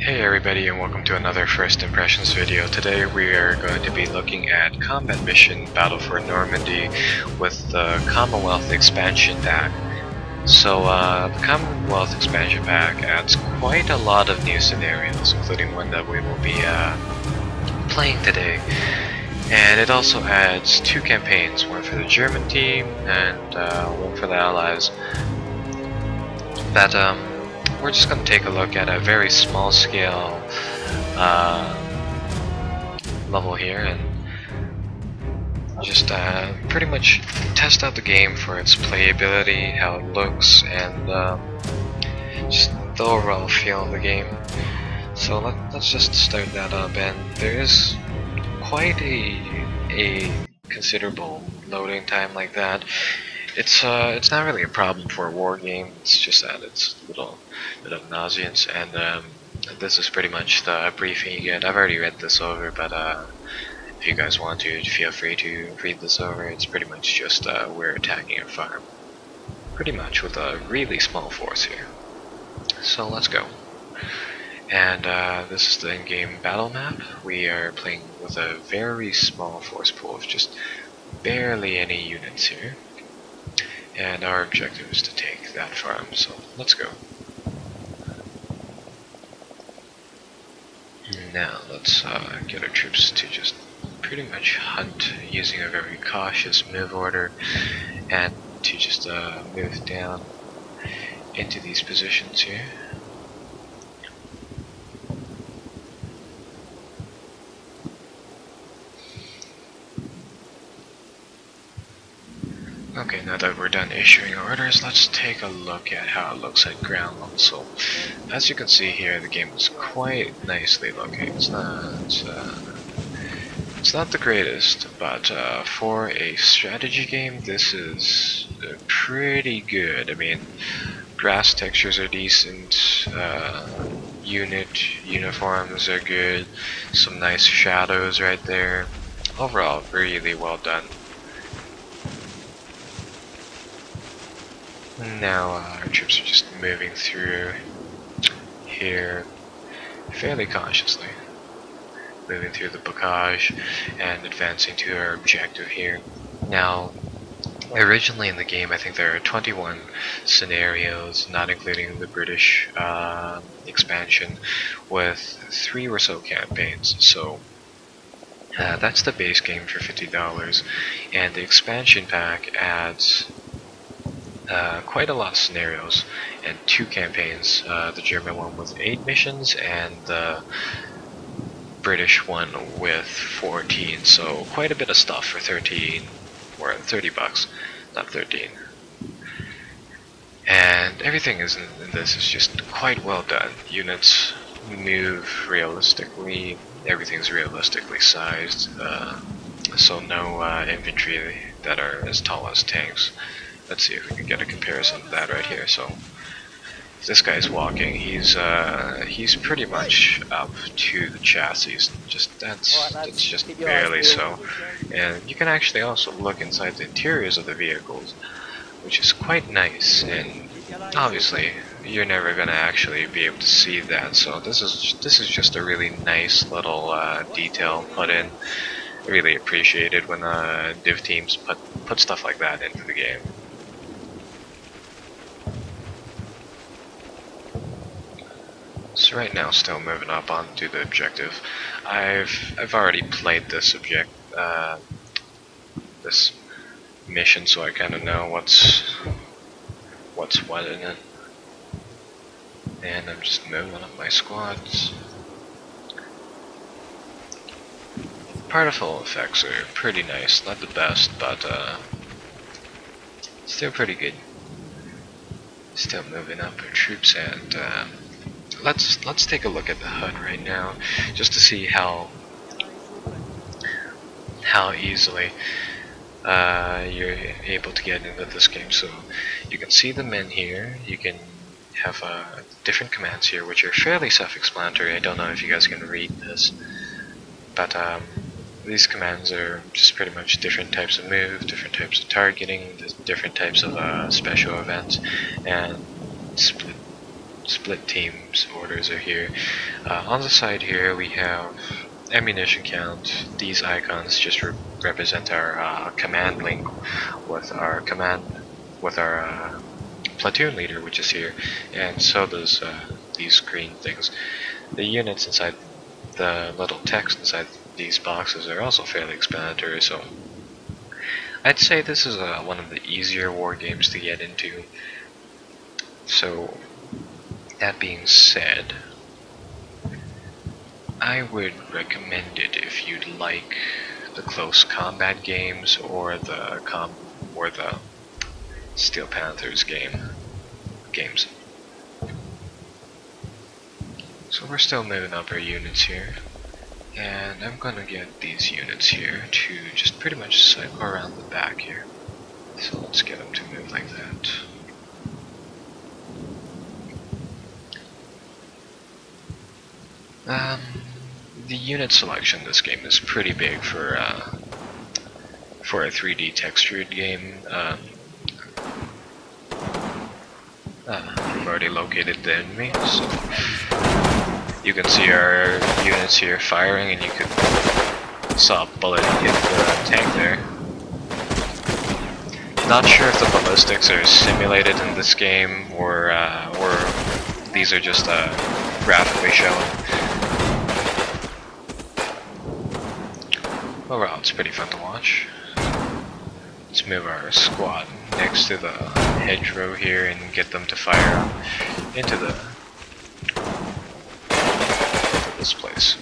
Hey everybody, and welcome to another First Impressions video. Today we are going to be looking at Combat Mission Battle for Normandy with the Commonwealth expansion pack. So the Commonwealth expansion pack adds quite a lot of new scenarios, including one that we will be playing today. And it also adds two campaigns, one for the German team and one for the Allies. That we're just going to take a look at a very small scale level here and just pretty much test out the game for its playability, how it looks, and just the overall feel of the game. So let's just start that up, and there is quite a considerable loading time like that. It's not really a problem for a war game. It's just that it's a little bit of nauseance, and this is pretty much the briefing you get. I've already read this over, but if you guys want to, feel free to read this over. It's pretty much just we're attacking a farm, pretty much with a really small force here. So let's go. And this is the in-game battle map. We are playing with a very small force pool of just barely any units here. And our objective is to take that farm, so let's go. Now let's get our troops to just pretty much hunt using a very cautious move order, and to just move down into these positions here. Okay, now that we're done issuing orders, let's take a look at how it looks at ground level. So, as you can see here, the game is quite nicely looking. It's not the greatest, but for a strategy game, this is pretty good. I mean, grass textures are decent, uniforms are good, some nice shadows right there. Overall, really well done. Now our troops are just moving through here fairly cautiously, moving through the bocage and advancing to our objective here. Now, originally in the game, I think there are 21 scenarios, not including the British expansion, with 3 or so campaigns. So that's the base game for $50, and the expansion pack adds quite a lot of scenarios and 2 campaigns, the German one with 8 missions and the British one with 14, so quite a bit of stuff for 13 or 30 bucks, not 13. And everything in this is just quite well done. Units move realistically, everything's realistically sized, so no infantry that are as tall as tanks. Let's see if we can get a comparison of that right here. So this guy's walking. He's pretty much up to the chassis. Just that's just barely so. And you can actually also look inside the interiors of the vehicles, which is quite nice. And obviously, you're never gonna actually be able to see that. So this is just a really nice little detail put in. I really appreciate it when div teams put stuff like that into the game. So right now, still moving up onto the objective. I've already played this this mission, so I kind of know what's what in it. And I'm just moving up my squads. Particle effects are pretty nice, not the best, but still pretty good. Still moving up our troops, and let's take a look at the HUD right now, just to see how easily you're able to get into this game. So you can see the men here. You can have different commands here, which are fairly self-explanatory. I don't know if you guys can read this, but these commands are just pretty much different types of move, different types of targeting, different types of special events, and split split teams orders are here. On the side here we have ammunition count. These icons just represent our command link with our platoon leader, which is here, and so does these green things. The units inside the little text inside these boxes are also fairly explanatory, so I'd say this is one of the easier war games to get into. So that being said, I would recommend it if you'd like the close combat games or the Steel Panthers games. So we're still moving up our units here, and I'm gonna get these units here to just pretty much cycle around the back here. So let's get them to move like that. The unit selection in this game is pretty big for a 3D textured game. I've already located the enemy, so you can see our units here firing, and you could saw a bullet hit the tank there. Not sure if the ballistics are simulated in this game or these are just graphically shown. Overall, it's pretty fun to watch. Let's move our squad next to the hedgerow here and get them to fire into this place.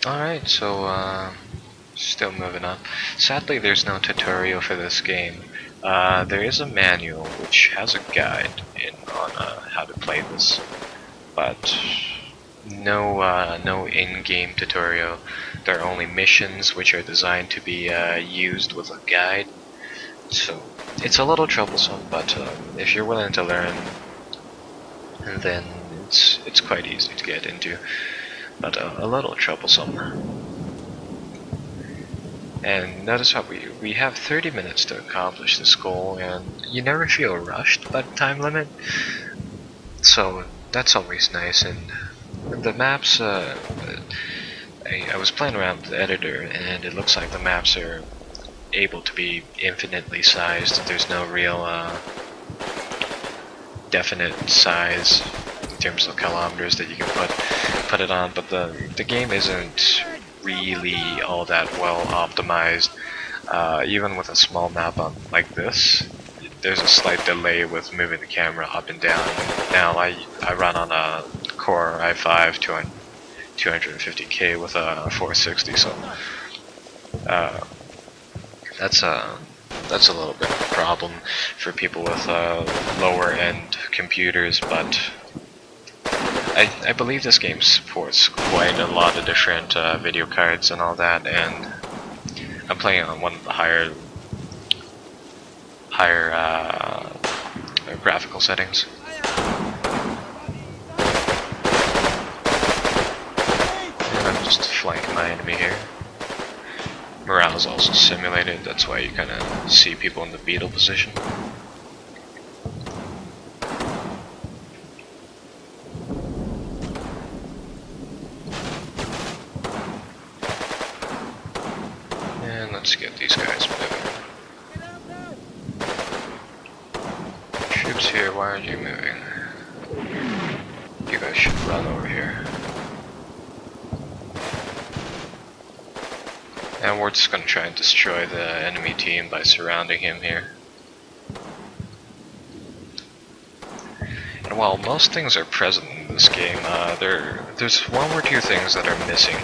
Alright, so still moving up. Sadly, there's no tutorial for this game. There is a manual which has a guide on how to play this, but no in-game tutorial. There are only missions which are designed to be used with a guide. So it's a little troublesome, but if you're willing to learn, then it's quite easy to get into. But a little troublesome. And notice how we have 30 minutes to accomplish this goal, and you never feel rushed by the time limit. So that's always nice. And the maps, I was playing around with the editor, and it looks like the maps are able to be infinitely sized. There's no real definite size in terms of kilometers that you can put it on, but the game isn't really all that well optimized. Even with a small map on like this, there's a slight delay with moving the camera up and down. Now I run on a Core i5 250K with a 460, so that's a little bit of a problem for people with lower end computers, but I believe this game supports quite a lot of different video cards and all that, and I'm playing on one of the higher graphical settings. And I'm just flanking my enemy here. Morale is also simulated, that's why you kind of see people in the beetle position. Let's get these guys moving. Troops here, why aren't you moving? You guys should run over here. And we're just gonna try and destroy the enemy team by surrounding him here. And while most things are present in this game, there's one or two things that are missing.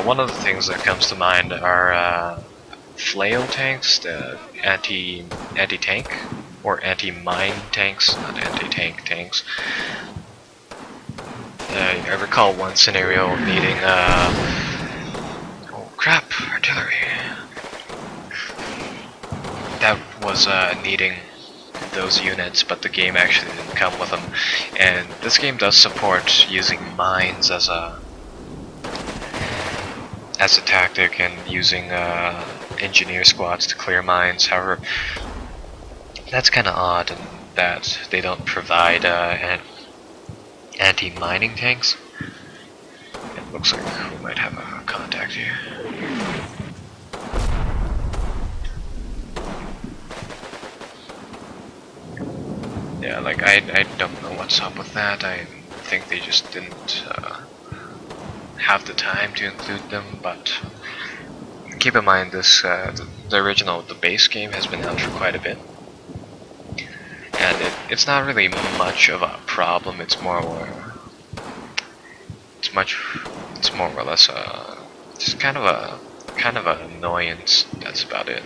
One of the things that comes to mind are flail tanks, the anti-tank or anti-mine tanks, not anti-tank tanks. I recall one scenario needing oh crap, artillery. That was needing those units, but the game actually didn't come with them. And this game does support using mines as a tactic and using engineer squads to clear mines. However, that's kind of odd in that they don't provide anti-mining tanks. It looks like we might have a contact here. Yeah, like I don't know what's up with that. I think they just didn't have the time to include them, but keep in mind this the original, the base game has been out for quite a bit. And it's not really much of a problem. It's more or less just kind of an annoyance. That's about it.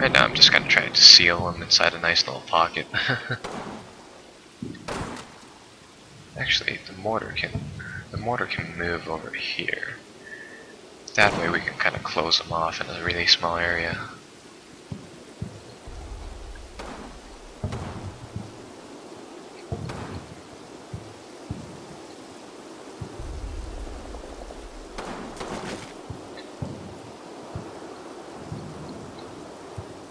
Right now, I'm just kind of trying to seal them inside a nice little pocket. Actually, the mortar can move over here. That way, we can kind of close them off in a really small area.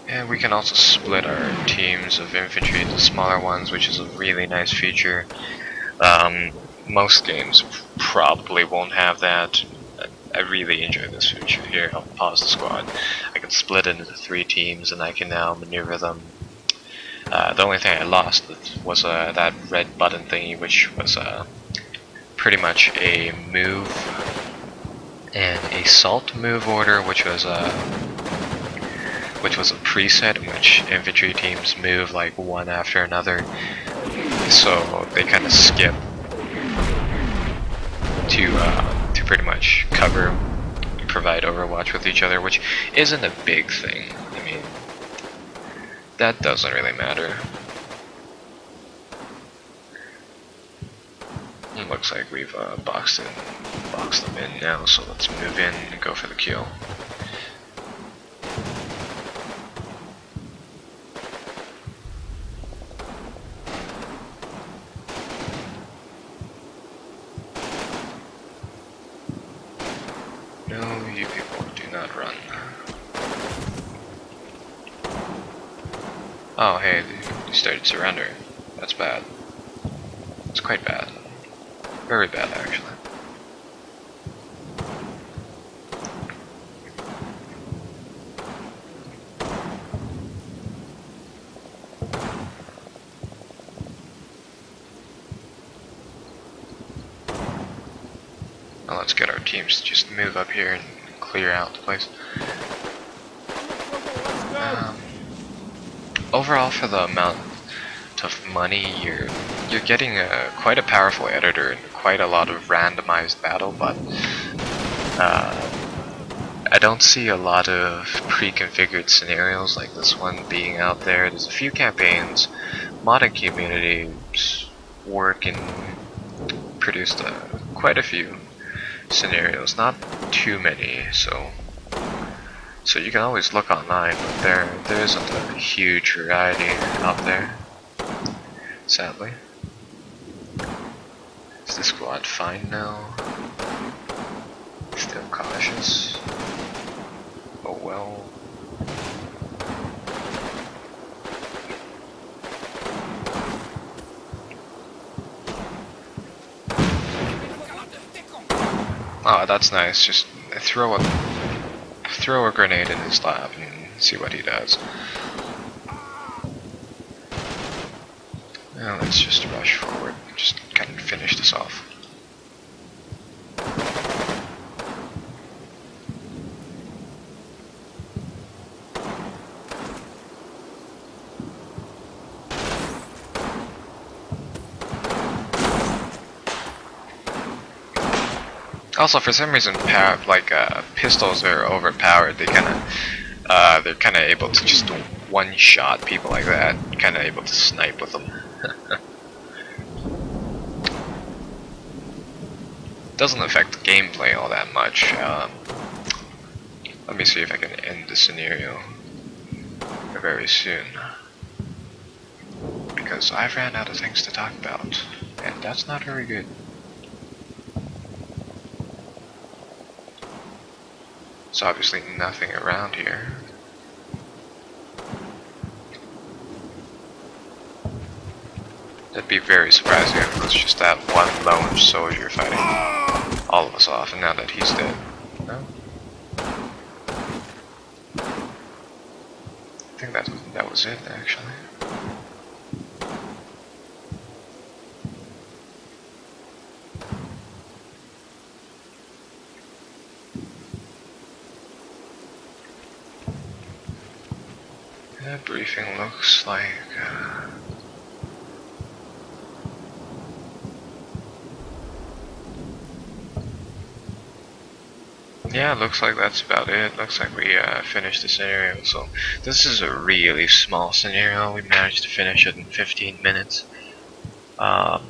And we can also split our teams of infantry into smaller ones, which is a really nice feature. Most games probably won't have that. I really enjoy this feature here. I'll pause the squad. I can split into 3 teams and I can now maneuver them. The only thing I lost was that red button thingy, which was pretty much a move and assault move order, which was a preset in which infantry teams move like one after another, so they kind of skip to pretty much cover and provide overwatch with each other, which isn't a big thing. I mean, that doesn't really matter. It looks like we've boxed them in now, so let's move in and go for the kill. No, you people do not run. Oh, hey, they started surrendering. That's bad. It's quite bad. Very bad, actually. Now let's get our teams to just move up here and clear out the place. Overall, for the amount of money, you're getting quite a powerful editor and quite a lot of randomized battle, but I don't see a lot of pre-configured scenarios like this one being out there. There's a few campaigns, modding communities work and produced quite a few scenarios, not too many, so you can always look online, but there isn't a huge variety out there, sadly. Is the squad fine now? Still cautious? Oh well. Oh, that's nice. Just throw a grenade in his lap and see what he does. Now let's just rush forward and just kind of finish this off. Also, for some reason, pistols are overpowered. They're kind of able to just one-shot people like that. Kind of able to snipe with them. doesn't affect the gameplay all that much. Let me see if I can end the scenario very soon, because I've ran out of things to talk about, and that's not very good. There's obviously nothing around here. That'd be very surprising if it was just that one lone soldier fighting all of us off, and now that he's dead. No? I think that was it, actually. That briefing looks like yeah, looks like that's about it. Looks like we finished the scenario. So this is a really small scenario. We managed to finish it in 15 minutes. I'm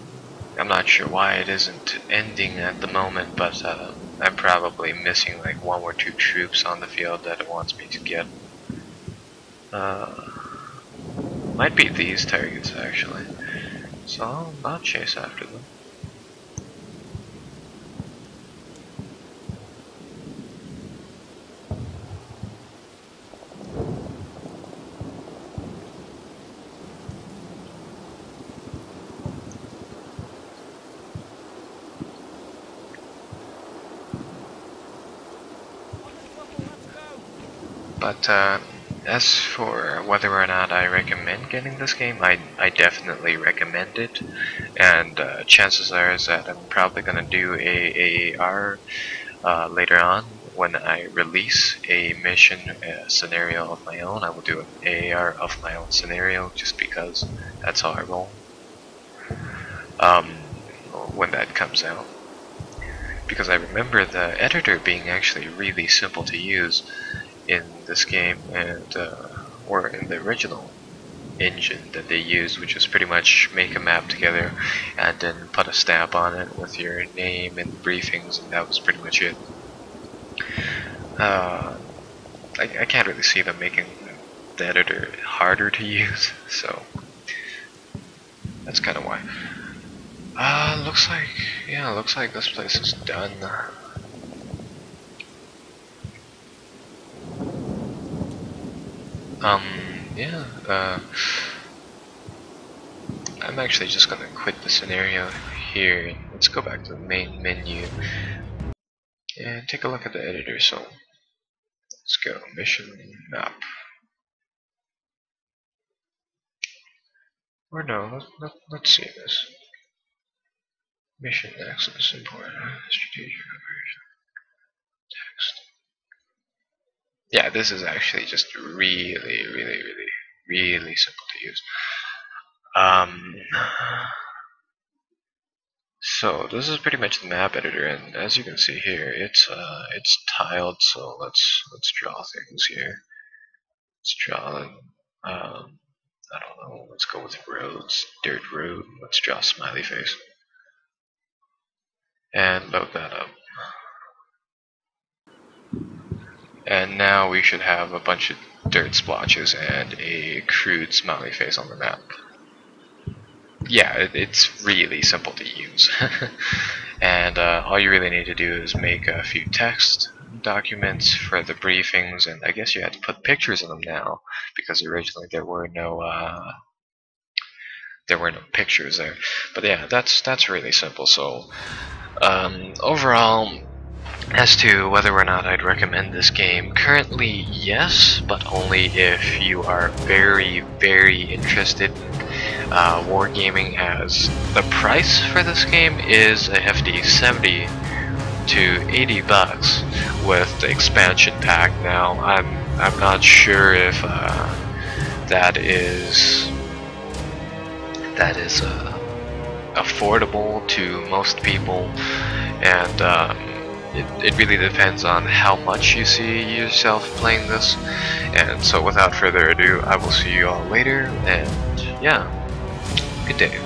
not sure why it isn't ending at the moment, but I'm probably missing like 1 or 2 troops on the field that it wants me to get. Might be these targets actually, so I'll chase after them. But as for whether or not I recommend getting this game, I definitely recommend it, and chances are is that I'm probably gonna do a AAR later on when I release a mission scenario of my own. I will do an AAR of my own scenario just because that's how I roll. When that comes out, because I remember the editor being actually really simple to use in this game, and or in the original engine that they used, which was pretty much make a map together and then put a stamp on it with your name and briefings, and that was pretty much it. I can't really see them making the editor harder to use, so that's kind of why. Looks like this place is done. I'm actually just gonna quit the scenario here. Let's go back to the main menu and take a look at the editor. So let's go mission map. Or no, let's see this. Mission access important strategic operation text. Yeah, this is actually just really simple to use. So this is pretty much the map editor, and as you can see here, it's tiled. So let's draw things here. Let's draw them. I don't know. Let's go with roads, dirt road. Let's draw a smiley face and load that up. And now we should have a bunch of dirt splotches and a crude smiley face on the map. Yeah, it's really simple to use. And all you really need to do is make a few text documents for the briefings, and I guess you had to put pictures in them now, because originally there were no pictures there. But yeah, that's really simple. So overall, as to whether or not I'd recommend this game, currently yes, but only if you are very interested in wargaming, as the price for this game is a hefty 70 to 80 bucks with the expansion pack. Now I'm not sure if that is affordable to most people, and it really depends on how much you see yourself playing this. And so without further ado, I will see you all later, and yeah, good day.